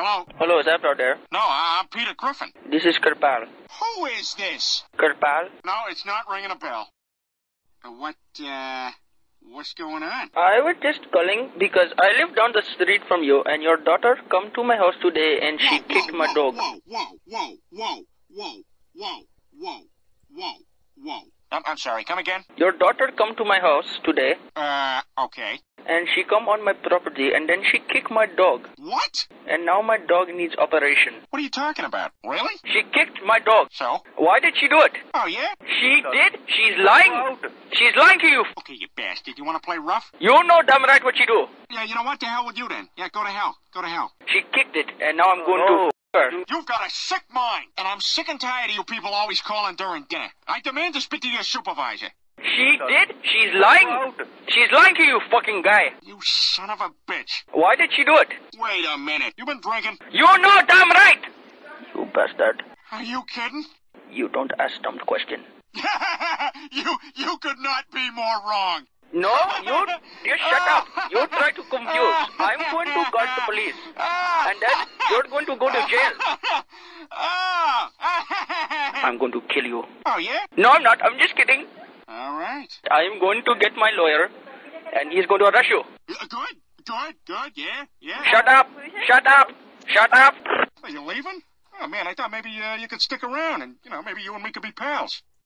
Hello? Hello, is that out there? No, I'm Peter Griffin. This is Kirpal. Who is this? Kirpal? No, it's not ringing a bell. What's going on? I was just calling because I live down the street from you and your daughter come to my house today and she kicked my dog. Whoa. I'm sorry, come again? Your daughter come to my house today Okay. and she come on my property and then she kicked my dog. What? And now my dog needs operation. What are you talking about? Really? She kicked my dog. So? Why did she do it? Oh, yeah? She did? She's lying. She's lying to you. Okay, you bastard. You want to play rough? You know damn right what she do. Yeah, you know what? The hell with you then. Yeah, go to hell. Go to hell. She kicked it and now I'm going to her. You've got a sick mind, and I'm sick and tired of you people always calling during dinner. I demand to speak to your supervisor. She did? She's lying. She's lying to you, fucking guy. You son of a bitch. Why did she do it? Wait a minute. You been drinking? You know damn right. You bastard. Are you kidding? You don't ask dumb question. You could not be more wrong. No, you shut up. You try to confuse. I'm going to call the police. And then you're going to go to jail. I'm going to kill you. Oh, yeah? No, I'm not. I'm just kidding. All right. I'm going to get my lawyer, and he's going to arrest you. Good, yeah. Shut up. Are you leaving? Oh, man, I thought maybe you could stick around and, maybe you and me could be pals.